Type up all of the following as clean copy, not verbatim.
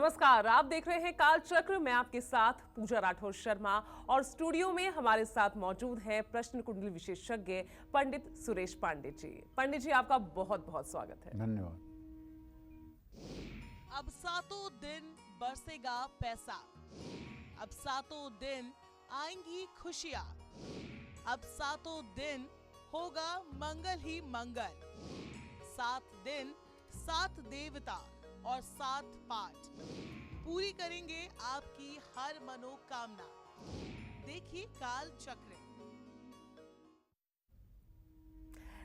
नमस्कार, आप देख रहे हैं काल चक्र। मैं आपके साथ पूजा राठौर शर्मा और स्टूडियो में हमारे साथ मौजूद हैं प्रश्न कुंडली विशेषज्ञ पंडित सुरेश पांडे जी। पंडित जी, आपका बहुत बहुत स्वागत है। धन्यवाद। अब सातों दिन बरसेगा पैसा, अब सातों दिन आएंगी खुशियाँ, अब सातों दिन होगा मंगल ही मंगल। 7 दिन 7 देवता और 7 पाठ पूरी करेंगे आपकी हर मनोकामना। देखिए काल चक्र।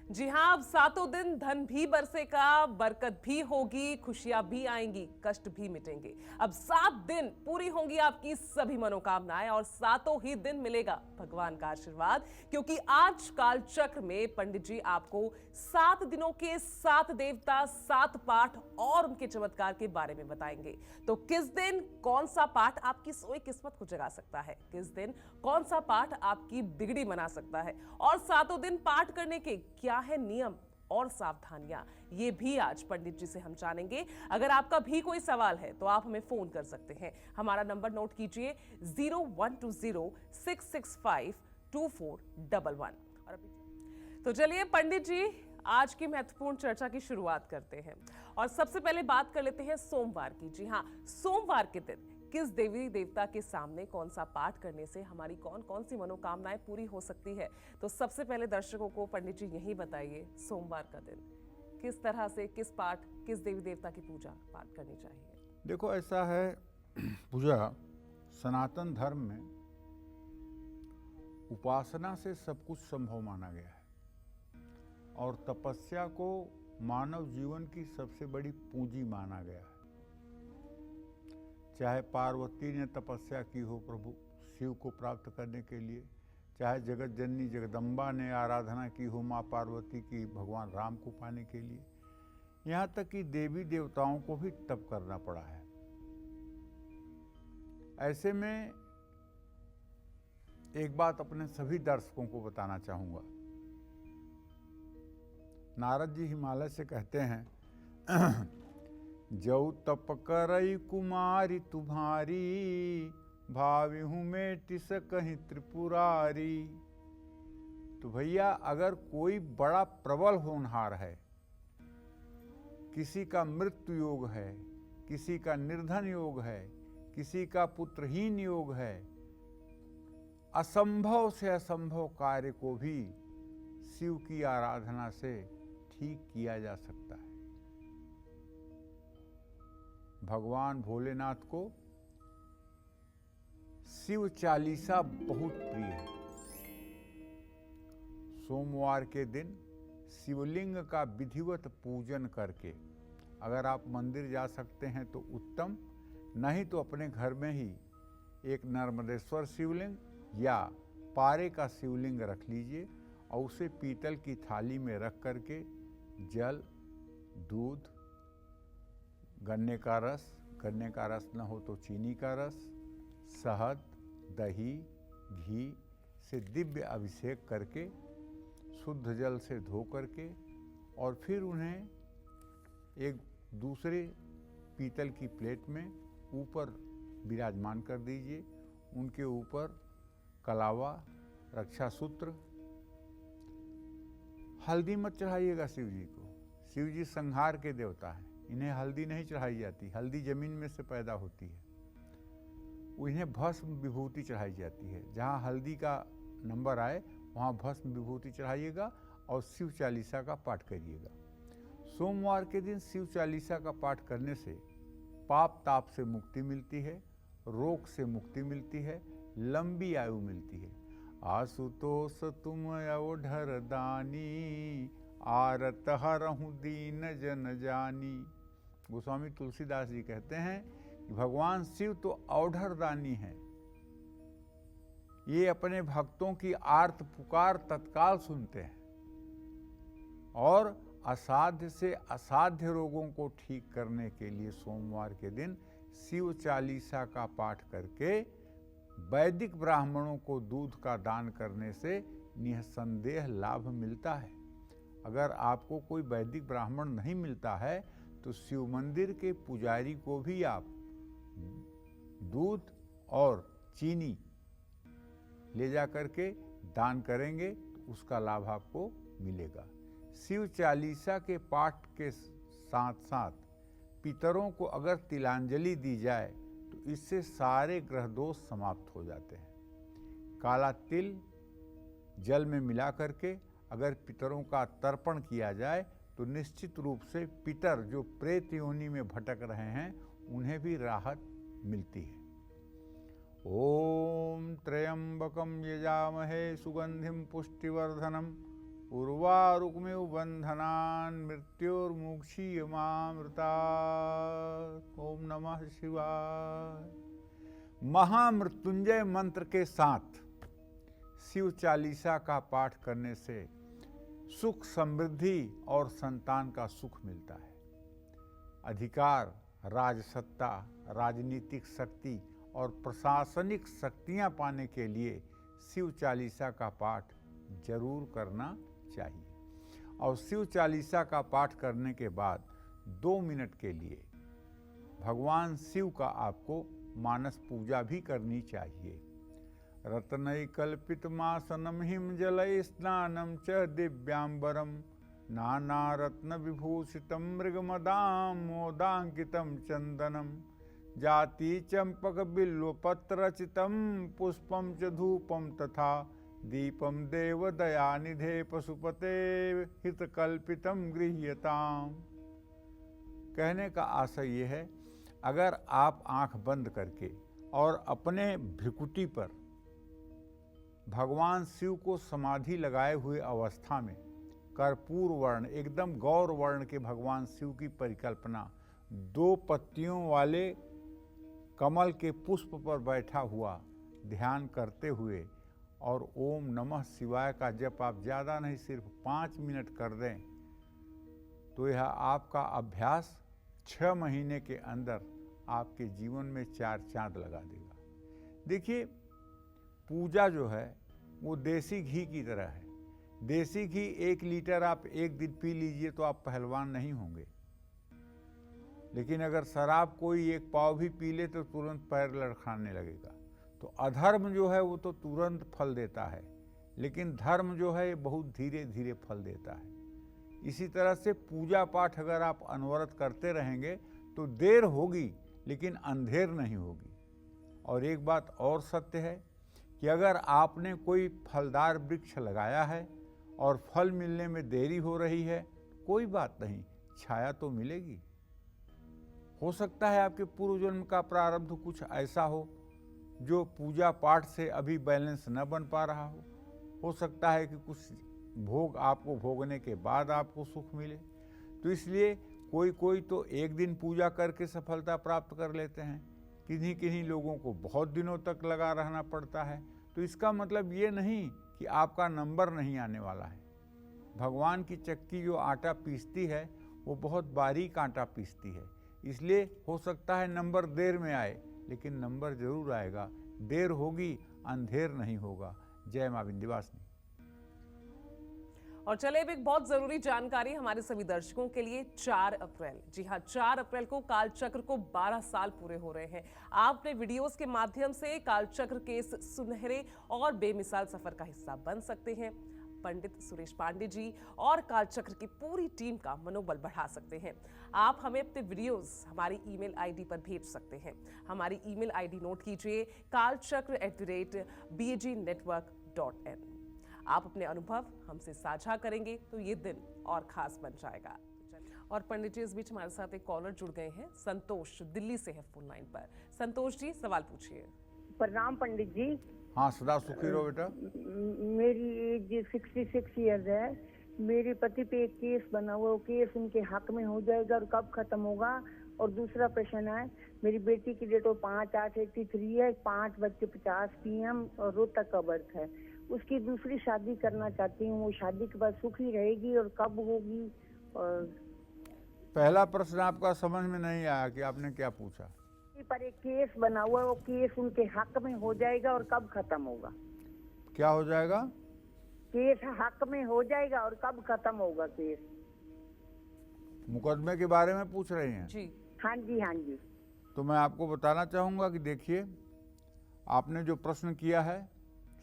जी हाँ, अब सातों दिन धन भी बरसेगा, बरकत भी होगी, खुशियां भी आएंगी, कष्ट भी मिटेंगे। अब 7 दिन पूरी होंगी आपकी सभी मनोकामनाएं और सातों ही दिन मिलेगा भगवान का आशीर्वाद, क्योंकि आज काल चक्र में पंडित जी आपको 7 दिनों के 7 देवता, 7 पाठ और उनके चमत्कार के बारे में बताएंगे। तो किस दिन कौन सा पाठ आपकी सोई किस्मत को जगा सकता है, किस दिन कौन सा पाठ आपकी बिगड़ी बना सकता है, और सातों दिन पाठ करने के क्या है नियम और सावधानियां, ये भी आज पंडित जी से हम जानेंगे। अगर आपका भी कोई सवाल है तो आप हमें फोन कर सकते हैं। हमारा नंबर नोट कीजिए 0120-665-2411। तो चलिए पंडित जी, आज की महत्वपूर्ण चर्चा की शुरुआत करते हैं और सबसे पहले बात कर लेते हैं सोमवार की। जी हाँ, सोमवार के दिन किस देवी देवता के सामने कौन सा पाठ करने से हमारी कौन कौन सी मनोकामनाएं पूरी हो सकती है। तो सबसे पहले दर्शकों को पंडित जी यही बताइए, सोमवार का दिन किस तरह से किस पाठ, किस देवी देवता की पूजा पाठ करनी चाहिए। देखो, ऐसा है पूजा, सनातन धर्म में उपासना से सब कुछ संभव माना गया है और तपस्या को मानव जीवन की सबसे बड़ी पूंजी माना गया है। चाहे पार्वती ने तपस्या की हो प्रभु शिव को प्राप्त करने के लिए, चाहे जगत जननी जगदम्बा ने आराधना की हो माँ पार्वती की भगवान राम को पाने के लिए, यहाँ तक कि देवी देवताओं को भी तप करना पड़ा है। ऐसे में एक बात अपने सभी दर्शकों को बताना चाहूँगा। नारद जी हिमालय से कहते हैं जौ तप करई कुमारी तुम्हारी, भाविहूँ में टिस कहीं त्रिपुरारी। तो भैया, अगर कोई बड़ा प्रबल होनहार है, किसी का मृत्यु योग है, किसी का निर्धन योग है, किसी का पुत्रहीन योग है, असंभव से असंभव कार्य को भी शिव की आराधना से ठीक किया जा सकता है। भगवान भोलेनाथ को शिव चालीसा बहुत प्रिय है। सोमवार के दिन शिवलिंग का विधिवत पूजन करके अगर आप मंदिर जा सकते हैं तो उत्तम, नहीं तो अपने घर में ही एक नर्मदेश्वर शिवलिंग या पारे का शिवलिंग रख लीजिए और उसे पीतल की थाली में रख करके जल, दूध, गन्ने का रस न हो तो चीनी का रस, शहद, दही, घी से दिव्य अभिषेक करके शुद्ध जल से धो करके और फिर उन्हें एक दूसरे पीतल की प्लेट में ऊपर विराजमान कर दीजिए। उनके ऊपर कलावा, रक्षा सूत्र, हल्दी मत चढ़ाइएगा शिव जी को। शिव जी संहार के देवता हैं, इन्हें हल्दी नहीं चढ़ाई जाती। हल्दी जमीन में से पैदा होती है, इन्हें भस्म विभूति चढ़ाई जाती है। जहाँ हल्दी का नंबर आए वहाँ भस्म विभूति चढ़ाइएगा और शिव चालीसा का पाठ करिएगा। सोमवार के दिन शिव चालीसा का पाठ करने से पाप ताप से मुक्ति मिलती है, रोग से मुक्ति मिलती है, लंबी आयु मिलती है। आशुतोष तुम अवढर दानी, आरत हरहु दीन जन जानी। गोस्वामी तुलसीदास जी कहते हैं कि भगवान शिव तो अवढर दानी है, ये अपने भक्तों की आर्त पुकार तत्काल सुनते हैं और असाध्य से असाध्य रोगों को ठीक करने के लिए सोमवार के दिन शिव चालीसा का पाठ करके वैदिक ब्राह्मणों को दूध का दान करने से निसंदेह लाभ मिलता है। अगर आपको कोई वैदिक ब्राह्मण नहीं मिलता है तो शिव मंदिर के पुजारी को भी आप दूध और चीनी ले जा करके दान करेंगे तो उसका लाभ आपको मिलेगा। शिव चालीसा के पाठ के साथ साथ पितरों को अगर तिलांजलि दी जाए तो इससे सारे ग्रह दोष समाप्त हो जाते हैं। काला तिल जल में मिला करके अगर पितरों का तर्पण किया जाए तो निश्चित रूप से पितर जो प्रेत योनि में भटक रहे हैं उन्हें भी राहत मिलती है। ओम त्र्यंबकम यजामहे सुगंधिम पुष्टिवर्धनम उर्वारुकमिव बंधनान् मृत्योर्मुक्षीयमामृता। ओम नमः शिवाय। महामृत्युंजय मंत्र के साथ शिव चालीसा का पाठ करने से सुख समृद्धि और संतान का सुख मिलता है। अधिकार, राजसत्ता, राजनीतिक शक्ति और प्रशासनिक शक्तियां पाने के लिए शिव चालीसा का पाठ जरूर करना चाहिए। और शिव चालीसा का पाठ करने के बाद 2 मिनट के लिए भगवान शिव का आपको मानस पूजा भी करनी चाहिए। रत्नैकल्पितमासनं हिमजलैः स्नानं च दिव्यांबरं नानारत्नविभूषितं मृगमदामोदाङ्कितं चन्दनं जातिचम्पकबिल्वपत्ररचितं पुष्पं च धूपं तथा दीपं देवदयानिधे पशुपते हितकल्पितं गृह्यताम्। कहने का आशय यह है, अगर आप आंख बंद करके और अपने भ्रिकुटी पर भगवान शिव को समाधि लगाए हुए अवस्था में कर्पूर वर्ण, एकदम गौर वर्ण के भगवान शिव की परिकल्पना 2 पत्तियों वाले कमल के पुष्प पर बैठा हुआ ध्यान करते हुए और ओम नमः शिवाय का जप आप ज़्यादा नहीं सिर्फ 5 मिनट कर दें तो यह आपका अभ्यास 6 महीने के अंदर आपके जीवन में 4 चांद लगा देगा। देखिए, पूजा जो है वो देसी घी की तरह है। देसी घी 1 लीटर आप एक दिन पी लीजिए तो आप पहलवान नहीं होंगे, लेकिन अगर शराब कोई 1 पाव भी पी ले तो तुरंत पैर लड़खड़ाने लगेगा। तो अधर्म जो है वो तो तुरंत फल देता है, लेकिन धर्म जो है बहुत धीरे धीरे फल देता है। इसी तरह से पूजा पाठ अगर आप अनवरत करते रहेंगे तो देर होगी लेकिन अंधेर नहीं होगी। और एक बात और सत्य है कि अगर आपने कोई फलदार वृक्ष लगाया है और फल मिलने में देरी हो रही है, कोई बात नहीं, छाया तो मिलेगी। हो सकता है आपके पूर्व जन्म का प्रारब्ध कुछ ऐसा हो जो पूजा पाठ से अभी बैलेंस न बन पा रहा हो सकता है कि कुछ भोग आपको भोगने के बाद आपको सुख मिले। तो इसलिए कोई तो एक दिन पूजा करके सफलता प्राप्त कर लेते हैं, किन्हीं लोगों को बहुत दिनों तक लगा रहना पड़ता है। तो इसका मतलब ये नहीं कि आपका नंबर नहीं आने वाला है। भगवान की चक्की जो आटा पीसती है वो बहुत बारीक आटा पीसती है, इसलिए हो सकता है नंबर देर में आए, लेकिन नंबर जरूर आएगा। देर होगी, अंधेर नहीं होगा। जय मां विंध्यवासिनी। और चले अब एक बहुत जरूरी जानकारी हमारे सभी दर्शकों के लिए। 4 अप्रैल, जी हाँ 4 अप्रैल को कालचक्र को 12 साल पूरे हो रहे हैं। आप अपने वीडियोस के माध्यम से कालचक्र के इस सुनहरे और बेमिसाल सफर का हिस्सा बन सकते हैं। पंडित सुरेश पांडे जी और कालचक्र की पूरी टीम का मनोबल बढ़ा सकते हैं। आप हमें अपने वीडियोस हमारी ईमेल आईडी पर भेज सकते हैं। हमारी ईमेल आईडी नोट कीजिए, kalchakra@bagnetwork.in। आप अपने अनुभव हमसे साझा करेंगे तो ये दिन और खास बन जाएगा। और पंडित जी, इस बीच हमारे साथ एक कॉलर जुड़ गए हैं, संतोष दिल्ली से है फोन लाइन पर। संतोष जी, सवाल पूछिए। प्रणाम पंडित जी। हाँ, सदा सुखी रहो बेटा। मेरी एज 66 ईयर्स है। मेरे पति पे एक केस बना हुआ, वो केस उनके हक में हो जाएगा और कब खत्म होगा? और दूसरा प्रश्न है, मेरी बेटी की डेट ऑफ 5/8/83 है, 5:50 PM और रोहतक का बर्थ है। उसकी दूसरी शादी करना चाहती हूँ, वो शादी के बाद सुखी रहेगी और कब होगी? और पहला प्रश्न आपका समझ में नहीं आया कि आपने क्या पूछा। पर एक केस बना हुआ है, वो केस उनके हक में हो जाएगा और कब खत्म होगा? क्या हो जाएगा? केस हक में हो जाएगा और कब खत्म होगा केस? मुकदमे के बारे में पूछ रही हैं? जी हाँ जी, हाँ जी। तो मैं आपको बताना चाहूँगा कि देखिए, आपने जो प्रश्न किया है,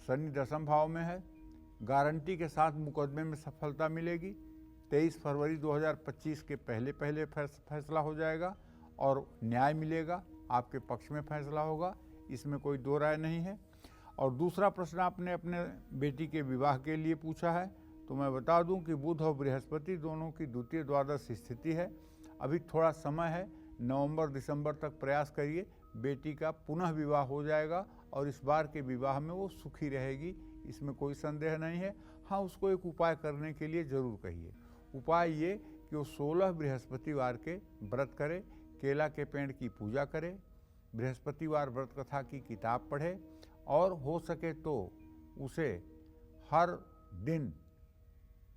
शनि दशम भाव में है, गारंटी के साथ मुकदमे में सफलता मिलेगी। 23 फरवरी 2025 के पहले पहले फैसला हो जाएगा और न्याय मिलेगा, आपके पक्ष में फैसला होगा, इसमें कोई दो राय नहीं है। और दूसरा प्रश्न आपने अपने बेटी के विवाह के लिए पूछा है, तो मैं बता दूं कि बुध और बृहस्पति दोनों की द्वितीय द्वादश स्थिति है। अभी थोड़ा समय है, नवंबर दिसंबर तक प्रयास करिए, बेटी का पुनः विवाह हो जाएगा और इस बार के विवाह में वो सुखी रहेगी, इसमें कोई संदेह नहीं है। हाँ, उसको एक उपाय करने के लिए ज़रूर कहिए। उपाय ये कि वो 16 बृहस्पतिवार के व्रत करे, केला के पेड़ की पूजा करे, बृहस्पतिवार व्रत कथा की किताब पढ़े और हो सके तो उसे हर दिन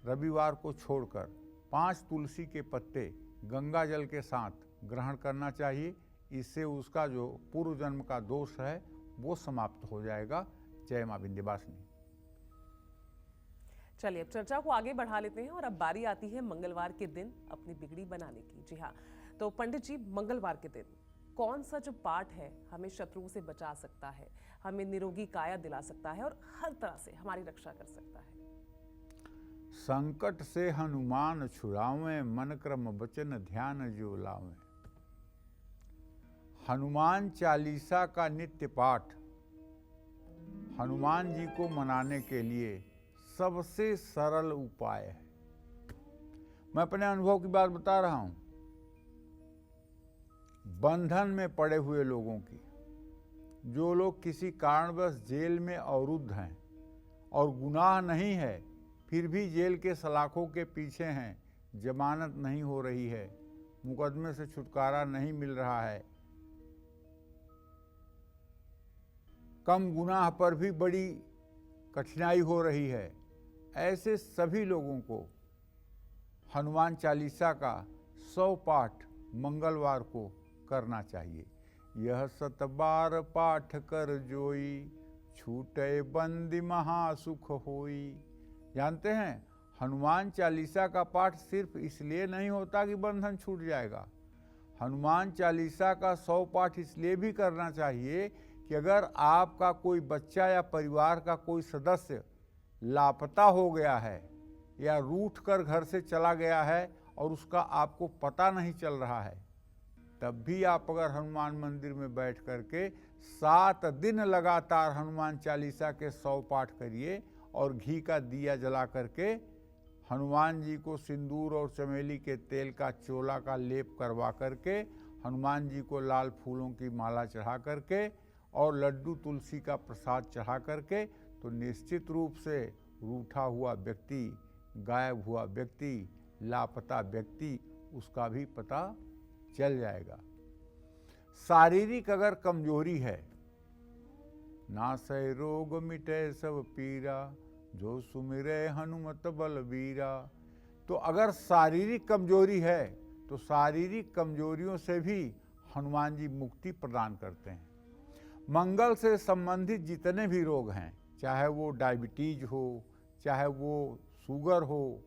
रविवार को छोड़कर 5 तुलसी के पत्ते गंगा जल के साथ ग्रहण करना चाहिए। इससे उसका जो पूर्व जन्म का दोष है वो समाप्त हो जाएगा। जय मां विंध्यवासिनी। चलिए अब चर्चा को आगे बढ़ा लेते हैं और अब बारी आती है मंगलवार के दिन अपनी बिगड़ी बनाने की। जी हाँ, तो पंडित जी, मंगलवार के दिन कौन सा जो पाठ है हमें शत्रुओं से बचा सकता है, हमें निरोगी काया दिला सकता है और हर तरह से हमारी रक्षा कर सकता है? संकट से हनुमान छुड़ावें, मन क्रम वचन ध्यान जो लावें। हनुमान चालीसा का नित्य पाठ हनुमान जी को मनाने के लिए सबसे सरल उपाय है। मैं अपने अनुभव की बात बता रहा हूं। बंधन में पड़े हुए लोगों की, जो लोग किसी कारणवश जेल में अवरुद्ध हैं और गुनाह नहीं है फिर भी जेल के सलाखों के पीछे हैं, जमानत नहीं हो रही है, मुकदमे से छुटकारा नहीं मिल रहा है, कम गुनाह पर भी बड़ी कठिनाई हो रही है, ऐसे सभी लोगों को हनुमान चालीसा का 100 पाठ मंगलवार को करना चाहिए। यह 7 बार पाठ कर जोई, छूटे बंदी महासुख होई। जानते हैं, हनुमान चालीसा का पाठ सिर्फ इसलिए नहीं होता कि बंधन छूट जाएगा। हनुमान चालीसा का 100 पाठ इसलिए भी करना चाहिए कि अगर आपका कोई बच्चा या परिवार का कोई सदस्य लापता हो गया है या रूठ कर घर से चला गया है और उसका आपको पता नहीं चल रहा है, तब भी आप अगर हनुमान मंदिर में बैठ करके 7 दिन लगातार हनुमान चालीसा के 100 पाठ करिए और घी का दिया जला करके हनुमान जी को सिंदूर और चमेली के तेल का चोला का लेप करवा करके, हनुमान जी को लाल फूलों की माला चढ़ा करके और लड्डू तुलसी का प्रसाद चढ़ा करके, तो निश्चित रूप से रूठा हुआ व्यक्ति, गायब हुआ व्यक्ति, लापता व्यक्ति, उसका भी पता चल जाएगा। शारीरिक अगर कमजोरी है, नासै रोग मिटे सब पीरा, जो सुमिरे हनुमत बलबीरा। तो अगर शारीरिक कमजोरी है तो शारीरिक कमजोरियों से भी हनुमान जी मुक्ति प्रदान करते हैं। मंगल से संबंधित जितने भी रोग हैं, चाहे वो डायबिटीज हो, चाहे वो शुगर हो,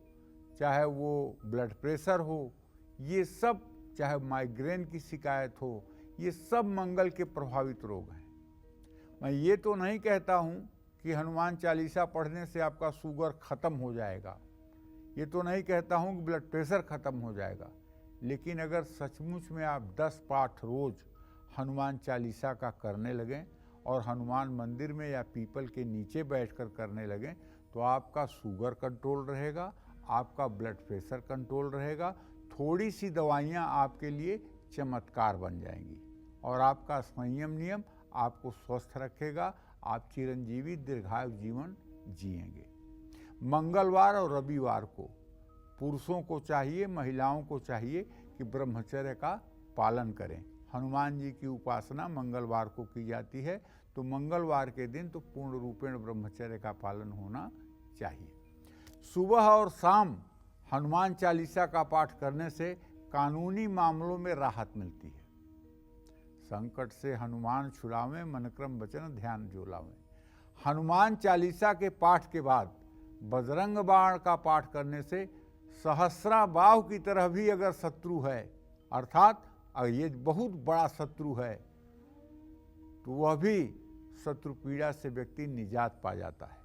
चाहे वो ब्लड प्रेशर हो, ये सब, चाहे माइग्रेन की शिकायत हो, ये सब मंगल के प्रभावित रोग हैं। मैं ये तो नहीं कहता हूँ कि हनुमान चालीसा पढ़ने से आपका शुगर खत्म हो जाएगा, ये तो नहीं कहता हूँ कि ब्लड प्रेशर खत्म हो जाएगा, लेकिन अगर सचमुच में आप 10 पाठ रोज हनुमान चालीसा का करने लगें और हनुमान मंदिर में या पीपल के नीचे बैठकर करने लगें, तो आपका शुगर कंट्रोल रहेगा, आपका ब्लड प्रेशर कंट्रोल रहेगा। थोड़ी सी दवाइयाँ आपके लिए चमत्कार बन जाएंगी और आपका संयम नियम आपको स्वस्थ रखेगा। आप चिरंजीवी दीर्घायु जीवन जिएंगे। मंगलवार और रविवार को पुरुषों को चाहिए, महिलाओं को चाहिए कि ब्रह्मचर्य का पालन करें। हनुमान जी की उपासना मंगलवार को की जाती है, तो मंगलवार के दिन तो पूर्ण रूपेण ब्रह्मचर्य का पालन होना चाहिए। सुबह और शाम हनुमान चालीसा का पाठ करने से कानूनी मामलों में राहत मिलती है। संकट से हनुमान छुड़ावें, मन क्रम वचन ध्यान जो लावें। हनुमान चालीसा के पाठ के बाद बजरंग बाण का पाठ करने से सहस्रा बाहु की तरह भी अगर शत्रु है, अर्थात अगर ये बहुत बड़ा शत्रु है तो वह भी शत्रु पीड़ा से व्यक्ति निजात पा जाता है।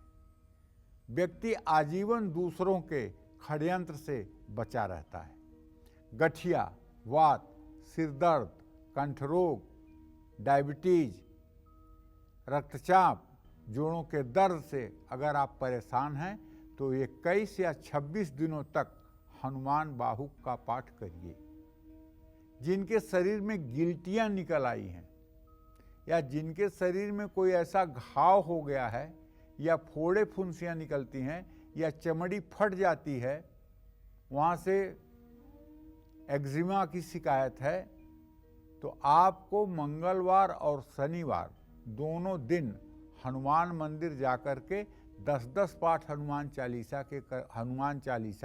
व्यक्ति आजीवन दूसरों के षड्यंत्र से बचा रहता है। गठिया, वात, सिरदर्द, कंठरोग, डायबिटीज, रक्तचाप, जोड़ों के दर्द से अगर आप परेशान हैं तो 21 या 26 दिनों तक हनुमान बाहुक का पाठ करिए। जिनके शरीर में गिल्टियां निकल आई हैं या जिनके शरीर में कोई ऐसा घाव हो गया है या फोड़े फुंसियां निकलती हैं या चमड़ी फट जाती है, वहाँ से एक्जिमा की शिकायत है, तो आपको मंगलवार और शनिवार दोनों दिन हनुमान मंदिर जाकर के 10-10 पाठ हनुमान चालीसा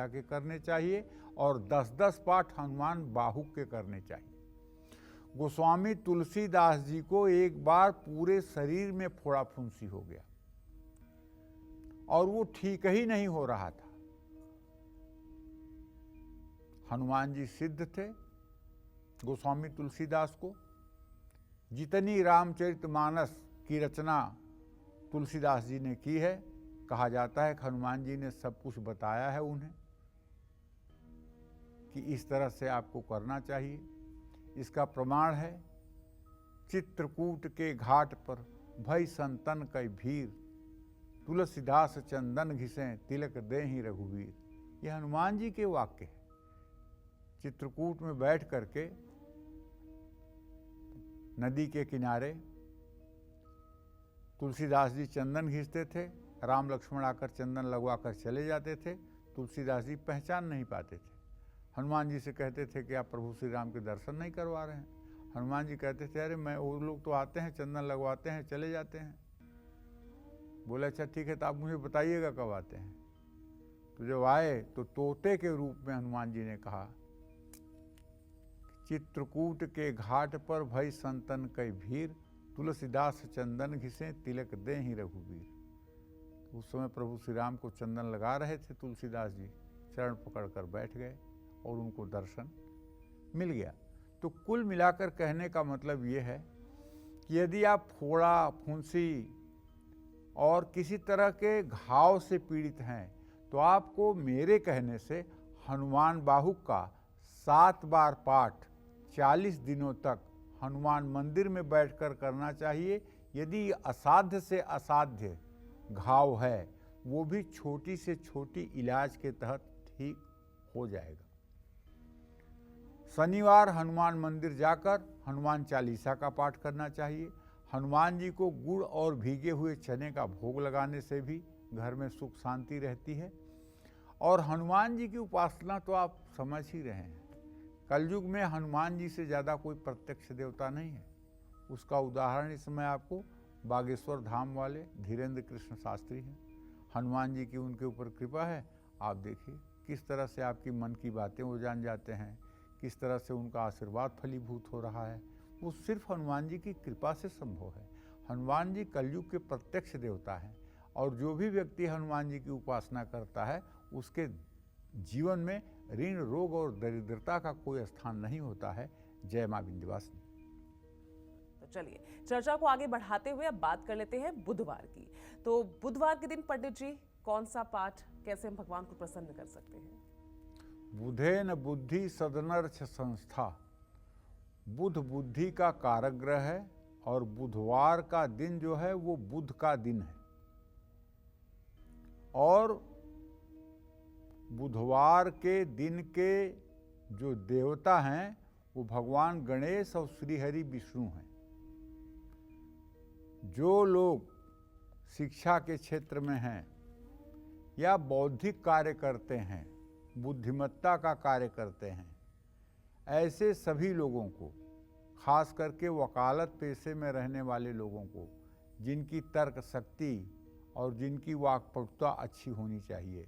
के करने चाहिए और 10-10 पाठ हनुमान बाहुक के करने चाहिए। गोस्वामी तुलसीदास जी को एक बार पूरे शरीर में फोड़ा फुंसी हो गया और वो ठीक ही नहीं हो रहा था। हनुमान जी सिद्ध थे। गोस्वामी तुलसीदास को जितनी रामचरितमानस की रचना तुलसीदास जी ने की है, कहा जाता है कि हनुमान जी ने सब कुछ बताया है उन्हें कि इस तरह से आपको करना चाहिए। इसका प्रमाण है चित्रकूट के घाट पर भई संतन कई भीर, तुलसीदास चंदन घिसें तिलक देहि रघुवीर। यह हनुमान जी के वाक्य है। चित्रकूट में बैठ करके नदी के किनारे तुलसीदास जी चंदन घिसते थे। राम लक्ष्मण आकर चंदन लगवा कर चले जाते थे। तुलसीदास जी पहचान नहीं पाते थे। हनुमान जी से कहते थे कि आप प्रभु श्री राम के दर्शन नहीं करवा रहे हैं। हनुमान जी कहते थे, अरे वो लोग तो आते हैं, चंदन लगवाते हैं, चले जाते हैं। बोले, अच्छा ठीक है, तो आप मुझे बताइएगा कब आते हैं। तो जब आए तो तोते के रूप में हनुमान जी ने कहा, चित्रकूट के घाट पर भई संतन कई भीर, तुलसीदास चंदन घिसे तिलक देहि रघुवीर। उस समय प्रभु श्री राम को चंदन लगा रहे थे तुलसीदास जी, चरण पकड़कर बैठ गए और उनको दर्शन मिल गया। तो कुल मिलाकर कहने का मतलब ये है कि यदि आप फोड़ा, फुंसी और किसी तरह के घाव से पीड़ित हैं तो आपको मेरे कहने से हनुमान बाहुक का 7 बार पाठ 40 दिनों तक हनुमान मंदिर में बैठकर करना चाहिए। यदि असाध्य से असाध्य घाव है, वो भी छोटी से छोटी इलाज के तहत ठीक हो जाएगा। शनिवार हनुमान मंदिर जाकर हनुमान चालीसा का पाठ करना चाहिए। हनुमान जी को गुड़ और भीगे हुए चने का भोग लगाने से भी घर में सुख शांति रहती है। और हनुमान जी की उपासना तो आप समझ ही रहे हैं, कलयुग में हनुमान जी से ज़्यादा कोई प्रत्यक्ष देवता नहीं है। उसका उदाहरण इस समय आपको बागेश्वर धाम वाले धीरेन्द्र कृष्ण शास्त्री हैं। हनुमान जी की उनके ऊपर कृपा है। आप देखिए किस तरह से आपकी मन की बातें वो जान जाते हैं, किस तरह से उनका आशीर्वाद फलीभूत हो रहा है। वो सिर्फ हनुमान जी की कृपा से संभव है। हनुमान जी कलयुग के प्रत्यक्ष देवता हैं और जो भी व्यक्ति हनुमान जी की उपासना करता है उसके जीवन में ऋण, रोग और दरिद्रता का कोई स्थान नहीं होता है। जय मां विंध्यवासिनी। तो चलिए चर्चा को आगे बढ़ाते हुए अब बात कर लेते हैं बुधवार की। तो बुधवार के दिन पंडित जी कौन सा पाठ, कैसे हम भगवान को प्रसन्न कर सकते हैं? बुधेन बुद्धि सदनर्थ संस्था। बुध बुद्धि का कारक ग्रह है और बुधवार का दिन जो है वो बुध का दिन है। और बुधवार के दिन के जो देवता हैं वो भगवान गणेश और श्रीहरि विष्णु हैं। जो लोग शिक्षा के क्षेत्र में हैं या बौद्धिक कार्य करते हैं, बुद्धिमत्ता का कार्य करते हैं, ऐसे सभी लोगों को, खास करके वकालत पेशे में रहने वाले लोगों को, जिनकी तर्क शक्ति और जिनकी वाक्पटुता अच्छी होनी चाहिए,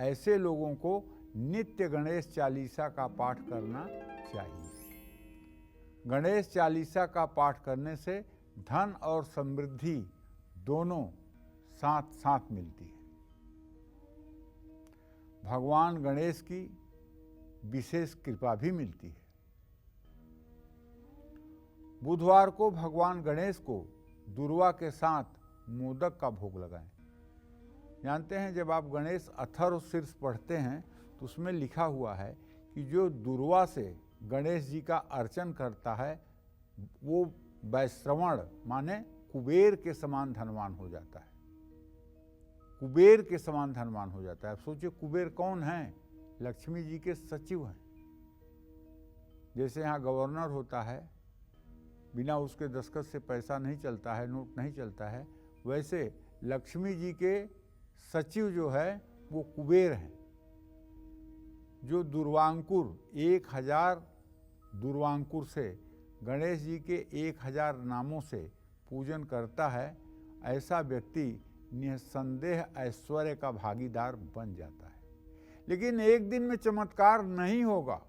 ऐसे लोगों को नित्य गणेश चालीसा का पाठ करना चाहिए। गणेश चालीसा का पाठ करने से धन और समृद्धि दोनों साथ साथ मिलती है। भगवान गणेश की विशेष कृपा भी मिलती है। बुधवार को भगवान गणेश को दुर्वा के साथ मोदक का भोग लगाएं। जानते हैं जब आप गणेश अथर्व शीर्ष पढ़ते हैं तो उसमें लिखा हुआ है कि जो दुर्वा से गणेश जी का अर्चन करता है वो वैश्रवण माने कुबेर के समान धनवान हो जाता है। कुबेर के समान धनवान हो जाता है। अब सोचिए कुबेर कौन है? लक्ष्मी जी के सचिव हैं। जैसे यहाँ गवर्नर होता है, बिना उसके दस्तखत से पैसा नहीं चलता है, नोट नहीं चलता है, वैसे लक्ष्मी जी के सचिव जो है वो कुबेर हैं। जो दुर्वांकुर 1000 दुर्वांकुर से गणेश जी के 1000 नामों से पूजन करता है, ऐसा व्यक्ति निसंदेह ऐश्वर्य का भागीदार बन जाता है। लेकिन एक दिन में चमत्कार नहीं होगा।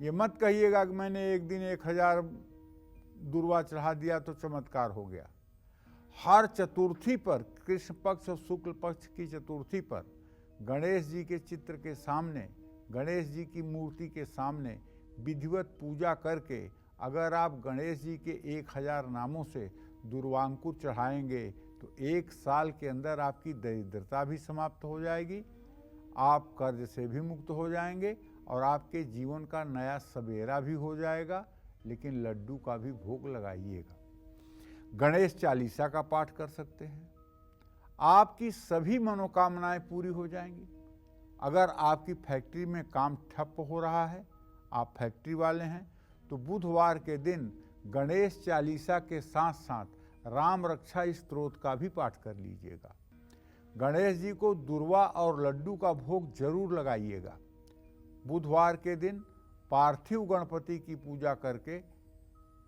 ये मत कहिएगा कि मैंने एक दिन 1000 दुर्वा चढ़ा दिया तो चमत्कार हो गया। हर चतुर्थी पर, कृष्ण पक्ष और शुक्ल पक्ष की चतुर्थी पर गणेश जी के चित्र के सामने, गणेश जी की मूर्ति के सामने विधिवत पूजा करके अगर आप गणेश जी के 1000 नामों से दुर्वांकुर चढ़ाएंगे तो 1 साल के अंदर आपकी दरिद्रता भी समाप्त हो जाएगी, आप कर्ज से भी मुक्त हो जाएंगे और आपके जीवन का नया सवेरा भी हो जाएगा। लेकिन लड्डू का भी भोग लगाइएगा। गणेश चालीसा का पाठ कर सकते हैं, आपकी सभी मनोकामनाएं पूरी हो जाएंगी। अगर आपकी फैक्ट्री में काम ठप हो रहा है, आप फैक्ट्री वाले हैं, तो बुधवार के दिन गणेश चालीसा के साथ साथ राम रक्षा स्तोत्र का भी पाठ कर लीजिएगा। गणेश जी को दुर्वा और लड्डू का भोग जरूर लगाइएगा। बुधवार के दिन पार्थिव गणपति की पूजा करके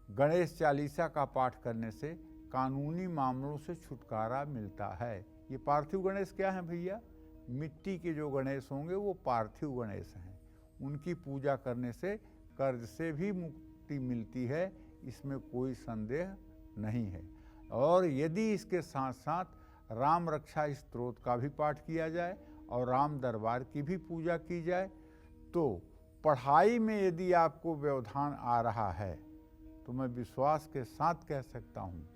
गणेश चालीसा का पाठ करने से कानूनी मामलों से छुटकारा मिलता है। ये पार्थिव गणेश क्या है भैया? मिट्टी के जो गणेश होंगे वो पार्थिव गणेश हैं। उनकी पूजा करने से कर्ज से भी मुक्ति मिलती है, इसमें कोई संदेह नहीं है। और यदि इसके साथ साथ राम रक्षा स्तोत्र का भी पाठ किया जाए और राम दरबार की भी पूजा की जाए तो पढ़ाई में यदि आपको व्यवधान आ रहा है तो मैं विश्वास के साथ कह सकता हूँ,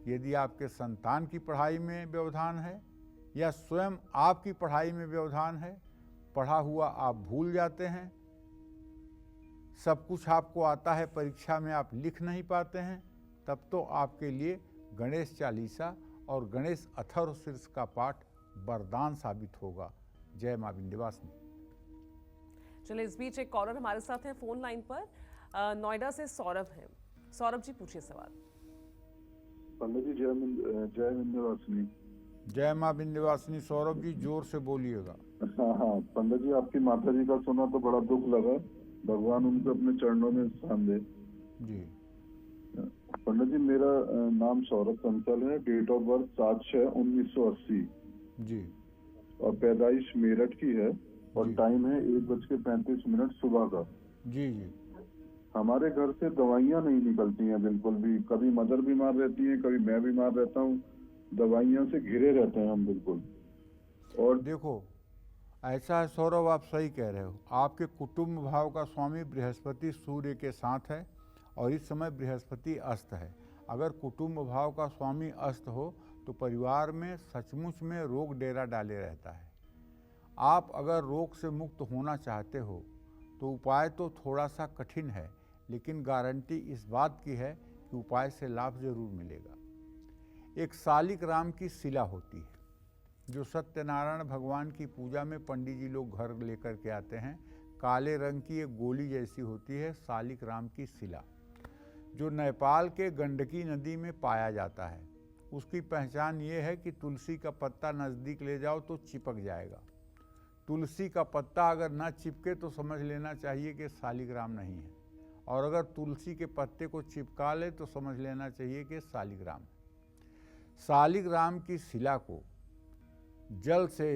यदि आपके संतान की पढ़ाई में व्यवधान है या स्वयं आपकी पढ़ाई में व्यवधान है, पढ़ा हुआ आप भूल जाते हैं, सब कुछ आपको आता है, परीक्षा में आप लिख नहीं पाते हैं, तब तो आपके लिए गणेश चालीसा और गणेश अथर्व शीर्ष का पाठ वरदान साबित होगा। जय मां विंध्यवासिनी। चलिए, इस बीच एक कॉलर हमारे साथ हैं फोन लाइन पर। नोएडा से सौरभ हैं। सौरभ जी, पूछिए सवाल। पंडित जी जय विंध्यवासिनी। जय मां विंध्यवासिनी। सौरभ जी जोर से बोलिएगा। हाँ, पंडित जी आपकी माता जी का सुना तो बड़ा दुख लगा, भगवान उनको अपने चरणों में स्थान दे। जी पंडित जी, मेरा नाम सौरभ कंसल है, डेट ऑफ बर्थ 7/6/1980 जी, और पैदाइश मेरठ की है और जी। टाइम है 1:35 सुबह का। जी जी। हमारे घर से दवाइयाँ नहीं निकलती हैं बिल्कुल भी। कभी मदर बीमार रहती है, कभी मैं बीमार रहता हूँ, दवाइयों से घिरे रहते हैं हम बिल्कुल। और देखो, ऐसा है सौरभ, आप सही कह रहे हो। आपके कुटुंब भाव का स्वामी बृहस्पति सूर्य के साथ है और इस समय बृहस्पति अस्त है। अगर कुटुंब भाव का स्वामी अस्त हो तो परिवार में सचमुच में रोग डेरा डाले रहता है। आप अगर रोग से मुक्त होना चाहते हो तो उपाय तो थोड़ा सा कठिन है, लेकिन गारंटी इस बात की है कि उपाय से लाभ जरूर मिलेगा। एक शालिक राम की शिला होती है जो सत्यनारायण भगवान की पूजा में पंडित जी लोग घर लेकर के आते हैं। काले रंग की एक गोली जैसी होती है शालिक राम की शिला, जो नेपाल के गंडकी नदी में पाया जाता है। उसकी पहचान ये है कि तुलसी का पत्ता नज़दीक ले जाओ तो चिपक जाएगा। तुलसी का पत्ता अगर ना चिपके तो समझ लेना चाहिए कि शालिग्राम नहीं है, और अगर तुलसी के पत्ते को चिपका ले तो समझ लेना चाहिए कि शालिग्राम है। शालिग्राम की शिला को जल से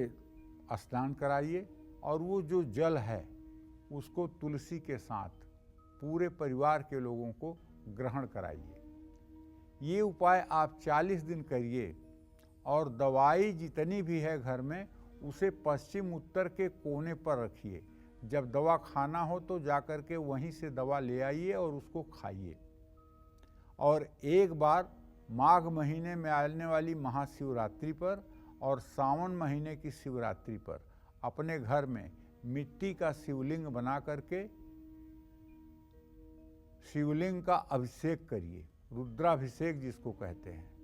स्नान कराइए और वो जो जल है उसको तुलसी के साथ पूरे परिवार के लोगों को ग्रहण कराइए। ये उपाय आप 40 दिन करिए और दवाई जितनी भी है घर में उसे पश्चिम उत्तर के कोने पर रखिए। जब दवा खाना हो तो जाकर के वहीं से दवा ले आइए और उसको खाइए। और एक बार माघ महीने में आने वाली महाशिवरात्रि पर और सावन महीने की शिवरात्रि पर अपने घर में मिट्टी का शिवलिंग बना करके शिवलिंग का अभिषेक करिए, रुद्राभिषेक जिसको कहते हैं।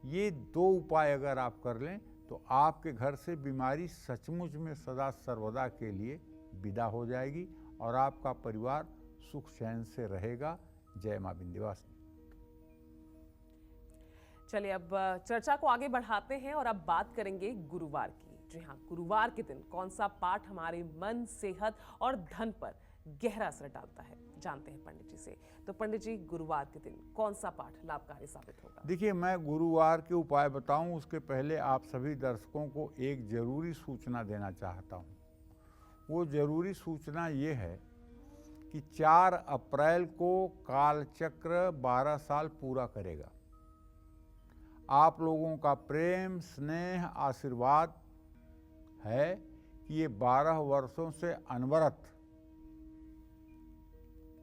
ये 2 उपाय अगर आप कर लें तो आपके घर से बीमारी सचमुच में सदा सर्वदा के लिए विदा हो जाएगी और आपका परिवार सुख चैन से रहेगा। जय मां विंध्यवासिनी। चलिए अब चर्चा को आगे बढ़ाते हैं और अब बात करेंगे गुरुवार की। जी हाँ, गुरुवार के दिन कौन सा पाठ हमारे मन, सेहत और धन पर गहरा असर डालता है, जानते हैं पंडित जी से। तो पंडित जी, गुरुवार के दिन कौन सा पाठ लाभकारी साबित होगा? देखिए, मैं गुरुवार के उपाय बताऊं उसके पहले आप सभी दर्शकों को एक जरूरी सूचना देना चाहता हूं। वो जरूरी सूचना ये है कि 4 अप्रैल को कालचक्र 12 साल पूरा करेगा। आप लोगों का प्रेम, स्नेह, आशीर्वाद है कि ये 12 वर्षों से अनवरत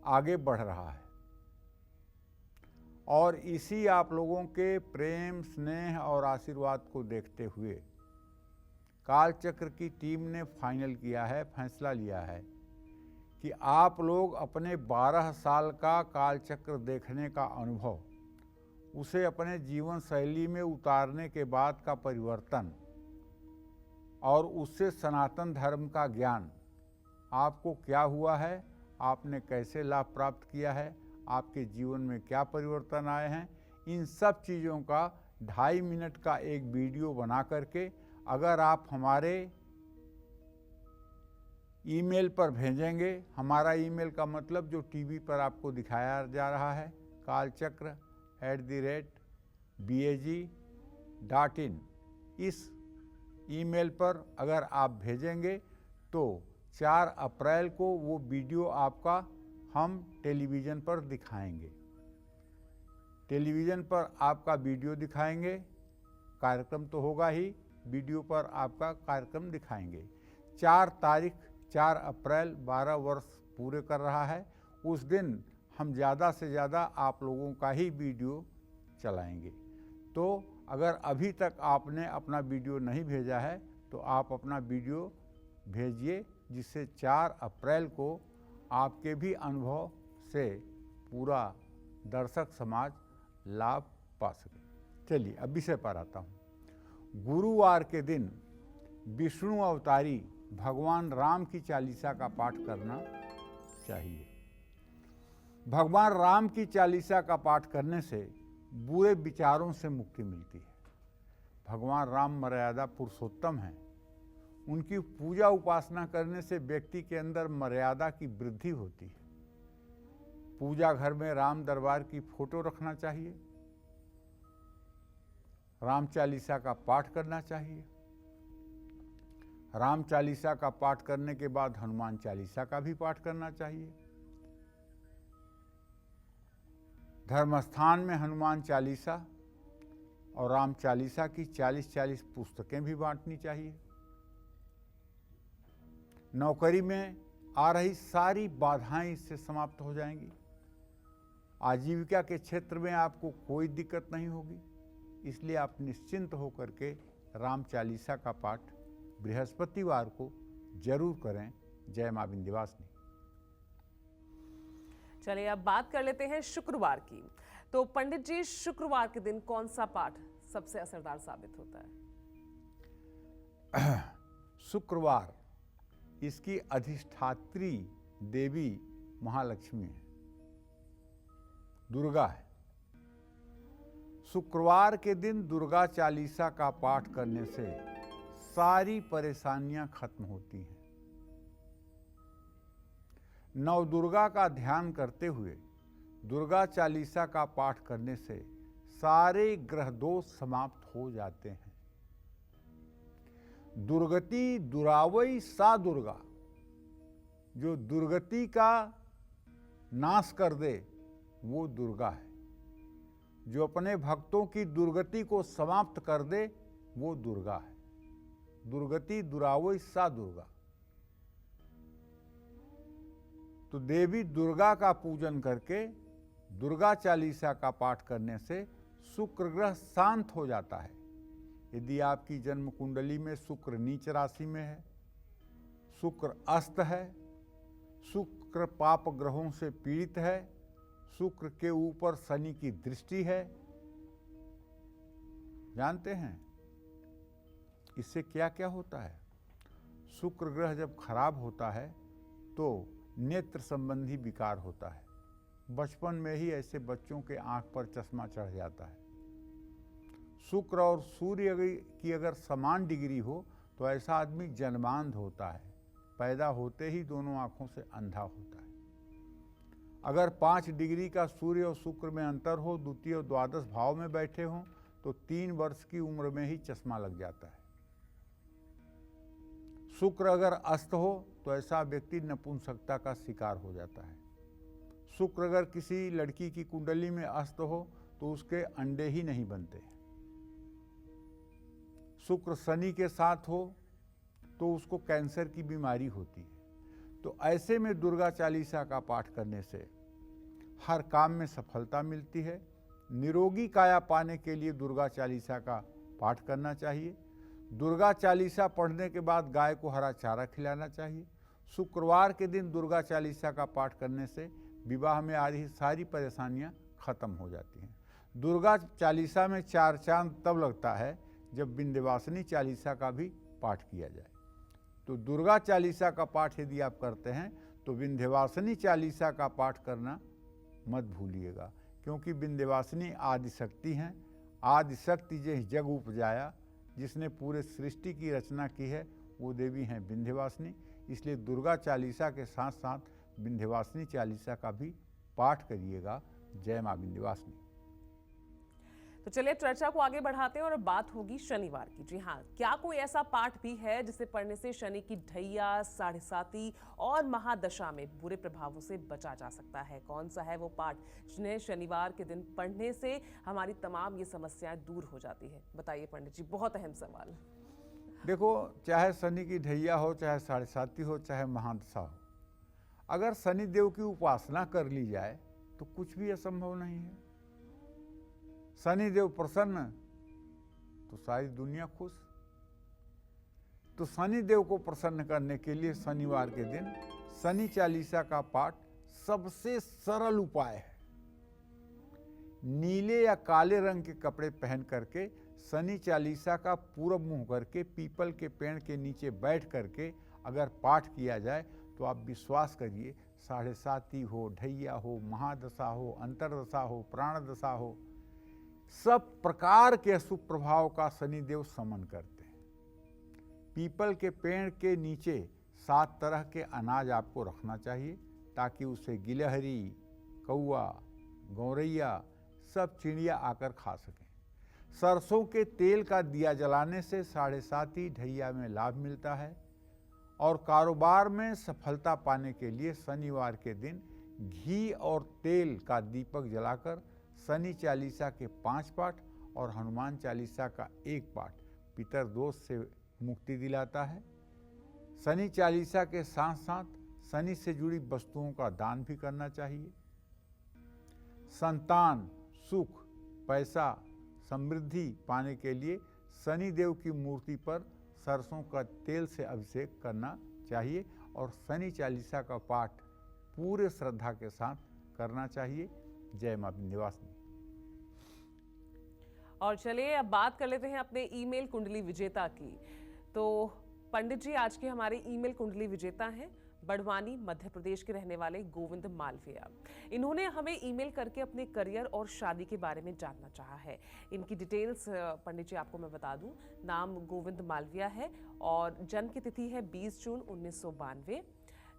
आगे बढ़ रहा है और इसी आप लोगों के प्रेम, स्नेह और आशीर्वाद को देखते हुए कालचक्र की टीम ने फाइनल किया है, फैसला लिया है कि आप लोग अपने 12 साल का कालचक्र देखने का अनुभव, उसे अपने जीवन शैली में उतारने के बाद का परिवर्तन और उससे सनातन धर्म का ज्ञान, आपको क्या हुआ है, आपने कैसे लाभ प्राप्त किया है, आपके जीवन में क्या परिवर्तन आए हैं, इन सब चीज़ों का 2.5 मिनट का एक वीडियो बना करके अगर आप हमारे ईमेल पर भेजेंगे, हमारा ईमेल का मतलब जो टीवी पर आपको दिखाया जा रहा है, kalchakra@bag.in, इस ईमेल पर अगर आप भेजेंगे तो 4 अप्रैल को वो वीडियो आपका हम टेलीविज़न पर दिखाएंगे। टेलीविज़न पर आपका वीडियो दिखाएंगे, कार्यक्रम तो होगा ही, वीडियो पर आपका कार्यक्रम दिखाएंगे। 4 तारीख 4 अप्रैल 12 वर्ष पूरे कर रहा है, उस दिन हम ज़्यादा से ज़्यादा आप लोगों का ही वीडियो चलाएंगे। तो अगर अभी तक आपने अपना वीडियो नहीं भेजा है तो आप अपना वीडियो भेजिए, जिससे 4 अप्रैल को आपके भी अनुभव से पूरा दर्शक समाज लाभ पा सके। चलिए अब विषय पर आता हूँ। गुरुवार के दिन विष्णु अवतारी भगवान राम की चालीसा का पाठ करना चाहिए। भगवान राम की चालीसा का पाठ करने से बुरे विचारों से मुक्ति मिलती है। भगवान राम मर्यादा पुरुषोत्तम हैं। उनकी पूजा उपासना करने से व्यक्ति के अंदर मर्यादा की वृद्धि होती है। पूजा घर में राम दरबार की फोटो रखना चाहिए, राम चालीसा का पाठ करना चाहिए। राम चालीसा का पाठ करने के बाद हनुमान चालीसा का भी पाठ करना चाहिए। धर्मस्थान में हनुमान चालीसा और राम चालीसा की 40-40 पुस्तकें भी बांटनी चाहिए। नौकरी में आ रही सारी बाधाएं इससे समाप्त हो जाएंगी। आजीविका के क्षेत्र में आपको कोई दिक्कत नहीं होगी, इसलिए आप निश्चिंत होकर के राम चालीसा का पाठ बृहस्पतिवार को जरूर करें। जय मां विंध्यवासिनी। चलिए अब बात कर लेते हैं शुक्रवार की। तो पंडित जी, शुक्रवार के दिन कौन सा पाठ सबसे असरदार साबित होता है? शुक्रवार, इसकी अधिष्ठात्री देवी महालक्ष्मी है, दुर्गा है। शुक्रवार के दिन दुर्गा चालीसा का पाठ करने से सारी परेशानियां खत्म होती हैं। नवदुर्गा का ध्यान करते हुए दुर्गा चालीसा का पाठ करने से सारे ग्रह दोष समाप्त हो जाते हैं। दुर्गति दुरावई सा दुर्गा, जो दुर्गति का नाश कर दे वो दुर्गा है। जो अपने भक्तों की दुर्गति को समाप्त कर दे वो दुर्गा है। दुर्गति दुरावई सा दुर्गा। तो देवी दुर्गा का पूजन करके दुर्गा चालीसा का पाठ करने से शुक्र ग्रह शांत हो जाता है। यदि आपकी जन्म कुंडली में शुक्र नीच राशि में है, शुक्र अस्त है, शुक्र पाप ग्रहों से पीड़ित है, शुक्र के ऊपर शनि की दृष्टि है, जानते हैं इससे क्या क्या होता है। शुक्र ग्रह जब खराब होता है तो नेत्र संबंधी विकार होता है। बचपन में ही ऐसे बच्चों के आंख पर चश्मा चढ़ जाता है। शुक्र और सूर्य की अगर समान डिग्री हो तो ऐसा आदमी जन्मांध होता है, पैदा होते ही दोनों आंखों से अंधा होता है। अगर 5 डिग्री का सूर्य और शुक्र में अंतर हो, द्वितीय और द्वादश भाव में बैठे हों, तो 3 वर्ष की उम्र में ही चश्मा लग जाता है। शुक्र अगर अस्त हो तो ऐसा व्यक्ति नपुंसकता का शिकार हो जाता है। शुक्र अगर किसी लड़की की कुंडली में अस्त हो तो उसके अंडे ही नहीं बनते। शुक्र शनि के साथ हो तो उसको कैंसर की बीमारी होती है। तो ऐसे में दुर्गा चालीसा का पाठ करने से हर काम में सफलता मिलती है। निरोगी काया पाने के लिए दुर्गा चालीसा का पाठ करना चाहिए। दुर्गा चालीसा पढ़ने के बाद गाय को हरा चारा खिलाना चाहिए। शुक्रवार के दिन दुर्गा चालीसा का पाठ करने से विवाह में आ रही सारी परेशानियां खत्म हो जाती हैं। दुर्गा चालीसा में 4 चांद तब लगता है जब विंध्यवासिनी चालीसा का भी पाठ किया जाए। तो दुर्गा चालीसा का पाठ यदि आप करते हैं तो विंध्यवासिनी चालीसा का पाठ करना मत भूलिएगा, क्योंकि विंध्यवासिनी आदिशक्ति हैं। आदिशक्ति जे जग उपजाया, जिसने पूरे सृष्टि की रचना की है, वो देवी हैं विंध्यवासिनी। इसलिए दुर्गा चालीसा के साथ साथ विंध्यवासिनी चालीसा का भी पाठ करिएगा। जय माँ विंध्यवासिनी। तो चलिए चर्चा को आगे बढ़ाते हैं और बात होगी शनिवार की। जी हाँ, क्या कोई ऐसा पाठ भी है जिसे पढ़ने से शनि की ढैया, साढ़े साती और महादशा में बुरे प्रभावों से बचा जा सकता है? कौन सा है वो पाठ जिन्हें शनिवार के दिन पढ़ने से हमारी तमाम ये समस्याएं दूर हो जाती है? बताइए पंडित जी, बहुत अहम सवाल। देखो, चाहे शनि की ढैया हो, चाहे साढ़े साती हो, चाहे महादशा हो, अगर शनि देव की उपासना कर ली जाए तो कुछ भी असंभव नहीं है। शनि देव प्रसन्न तो सारी दुनिया खुश। तो शनि देव को प्रसन्न करने के लिए शनिवार के दिन शनि चालीसा का पाठ सबसे सरल उपाय है। नीले या काले रंग के कपड़े पहन करके शनि चालीसा का पूरब मुंह करके पीपल के पेड़ के नीचे बैठ करके अगर पाठ किया जाए तो आप विश्वास करिए, साढ़े साती हो, ढैया हो, महादशा हो, अंतरदशा हो, प्राणदशा हो, सब प्रकार के अशुभ प्रभाव का शनिदेव समन करते हैं। पीपल के पेड़ के नीचे 7 तरह के अनाज आपको रखना चाहिए ताकि उसे गिलहरी, कौआ, गौरैया, सब चिड़िया आकर खा सकें। सरसों के तेल का दिया जलाने से साढ़े साती ढैया में लाभ मिलता है। और कारोबार में सफलता पाने के लिए शनिवार के दिन घी और तेल का दीपक जलाकर शनि चालीसा के 5 पाठ और हनुमान चालीसा का 1 पाठ पितर दोष से मुक्ति दिलाता है। शनि चालीसा के साथ साथ शनि से जुड़ी वस्तुओं का दान भी करना चाहिए। संतान, सुख, पैसा, समृद्धि पाने के लिए शनि देव की मूर्ति पर सरसों का तेल से अभिषेक करना चाहिए और शनि चालीसा का पाठ पूरे श्रद्धा के साथ करना चाहिए। जय मां विंध्यवासिनी। और चलिए अब बात कर लेते हैं अपने ईमेल कुंडली विजेता की। तो पंडित जी, आज के हमारे ईमेल कुंडली विजेता हैं बड़वानी मध्य प्रदेश के रहने वाले गोविंद मालविया। इन्होंने हमें ईमेल करके अपने करियर और शादी के बारे में जानना चाहा है। इनकी डिटेल्स पंडित जी आपको मैं बता दूं। नाम गोविंद मालविया है और जन्म की तिथि है 20 जून 1992।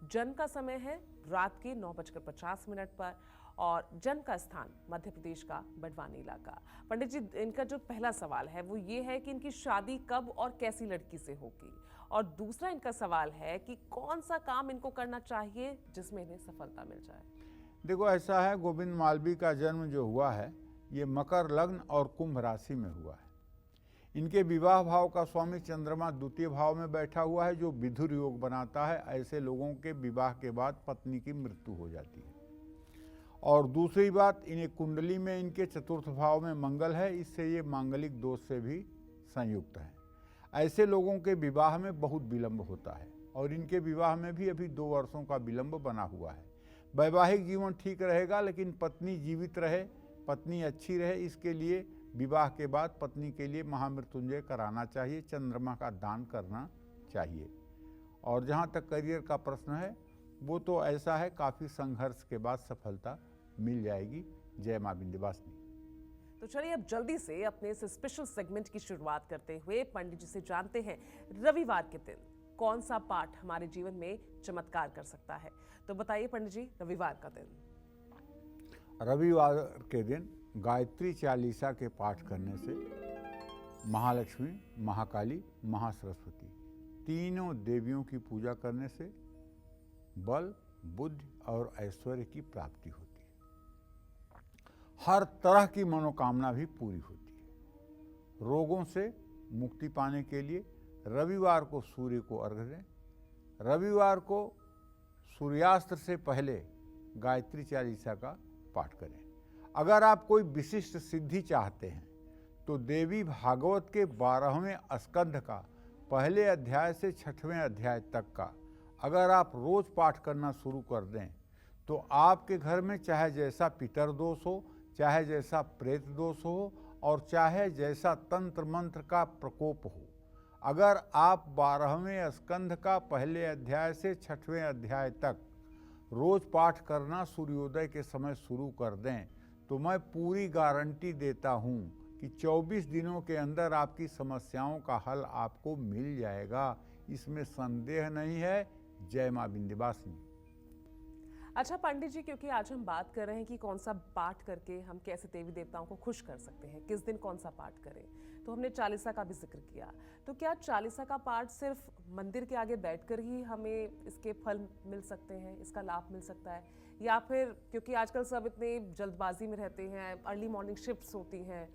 जन्म का समय है रात के 9:50 पर और जन्म का स्थान मध्य प्रदेश का बड़वानी इलाका। पंडित जी, इनका जो पहला सवाल है वो ये है कि इनकी शादी कब और कैसी लड़की से होगी, और दूसरा इनका सवाल है कि कौन सा काम इनको करना चाहिए जिसमें इन्हें सफलता मिल जाए। देखो, ऐसा है, गोविंद मालवी का जन्म जो हुआ है ये मकर लग्न और कुंभ राशि में हुआ है। इनके विवाह भाव का स्वामी चंद्रमा द्वितीय भाव में बैठा हुआ है, जो विधुर योग बनाता है। ऐसे लोगों के विवाह के बाद पत्नी की मृत्यु हो जाती है। और दूसरी बात, इन्हें कुंडली में इनके चतुर्थ भाव में मंगल है, इससे ये मांगलिक दोष से भी संयुक्त हैं। ऐसे लोगों के विवाह में बहुत विलंब होता है और इनके विवाह में भी अभी 2 वर्षों का विलंब बना हुआ है। वैवाहिक जीवन ठीक रहेगा, लेकिन पत्नी जीवित रहे, पत्नी अच्छी रहे, इसके लिए विवाह के बाद पत्नी के लिए महामृत्युंजय कराना चाहिए, चंद्रमा का दान करना चाहिए। और जहाँ तक करियर का प्रश्न है, वो तो ऐसा है, काफ़ी संघर्ष के बाद सफलता मिल जाएगी। जय माँ विंध्यवासिनी। तो चलिए अब जल्दी से अपने इस स्पेशल सेगमेंट की शुरुआत करते हुए पंडित जी से जानते हैं रविवार के दिन कौन सा पाठ हमारे जीवन में चमत्कार कर सकता है। तो बताइए पंडित जी, रविवार का दिन। रविवार के दिन गायत्री चालीसा के पाठ करने से महालक्ष्मी, महाकाली, महासरस्वती तीनों देवियों की पूजा करने से बल, बुद्धि और ऐश्वर्य की प्राप्ति होती है। हर तरह की मनोकामना भी पूरी होती है। रोगों से मुक्ति पाने के लिए रविवार को सूर्य को अर्घ्य दें। रविवार को सूर्यास्त से पहले गायत्री चालीसा का पाठ करें। अगर आप कोई विशिष्ट सिद्धि चाहते हैं तो देवी भागवत के 12वें स्कंध का पहले अध्याय से 6वें अध्याय तक का अगर आप रोज पाठ करना शुरू कर दें तो आपके घर में चाहे जैसा पितर दोष हो, चाहे जैसा प्रेत दोष हो और चाहे जैसा तंत्र मंत्र का प्रकोप हो, अगर आप 12वें स्कंध का पहले अध्याय से 6वें अध्याय तक रोज पाठ करना सूर्योदय के समय शुरू कर दें तो मैं पूरी गारंटी देता हूं कि 24 दिनों के अंदर आपकी समस्याओं का हल आपको मिल जाएगा। इसमें संदेह नहीं है। जय मां विंध्यवासिनी। अच्छा पंडित जी, क्योंकि आज हम बात कर रहे हैं कि कौन सा पाठ करके हम कैसे देवी देवताओं को खुश कर सकते हैं, किस दिन कौन सा पाठ करें, तो हमने चालीसा का भी जिक्र किया। तो क्या चालीसा का पाठ सिर्फ मंदिर के आगे बैठकर ही हमें इसके फल मिल सकते हैं, इसका लाभ मिल सकता है, या फिर क्योंकि आजकल सब इतने जल्दबाजी में रहते हैं, अर्ली मॉर्निंग शिफ्ट्स होती हैं,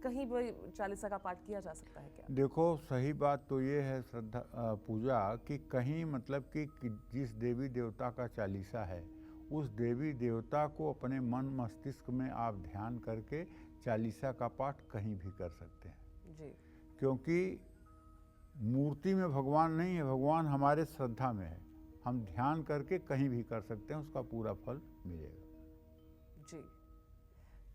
कहीं भी चालीसा का पाठ किया जा सकता है क्या? देखो, सही बात तो ये है श्रद्धा पूजा कि कहीं मतलब कि जिस देवी देवता का चालीसा है उस देवी देवता को अपने मन मस्तिष्क में आप ध्यान करके चालीसा का पाठ कहीं भी कर सकते हैं जी। क्योंकि मूर्ति में भगवान नहीं है, भगवान हमारे श्रद्धा में है। हम ध्यान करके कहीं भी कर सकते हैं, उसका पूरा फल मिलेगा। जी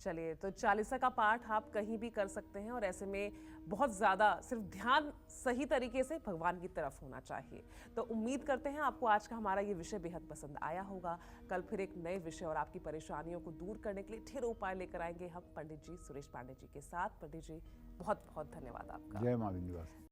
चलिए, तो चालीसा का पाठ आप कहीं भी कर सकते हैं और ऐसे में बहुत ज़्यादा सिर्फ ध्यान सही तरीके से भगवान की तरफ होना चाहिए। तो उम्मीद करते हैं आपको आज का हमारा ये विषय बेहद पसंद आया होगा। कल फिर एक नए विषय और आपकी परेशानियों को दूर करने के लिए ढेर उपाय लेकर आएंगे हम पंडित जी सुरेश पांडे जी के साथ। पंडित जी बहुत बहुत धन्यवाद आपका। जय मां विंध्यवासिनी।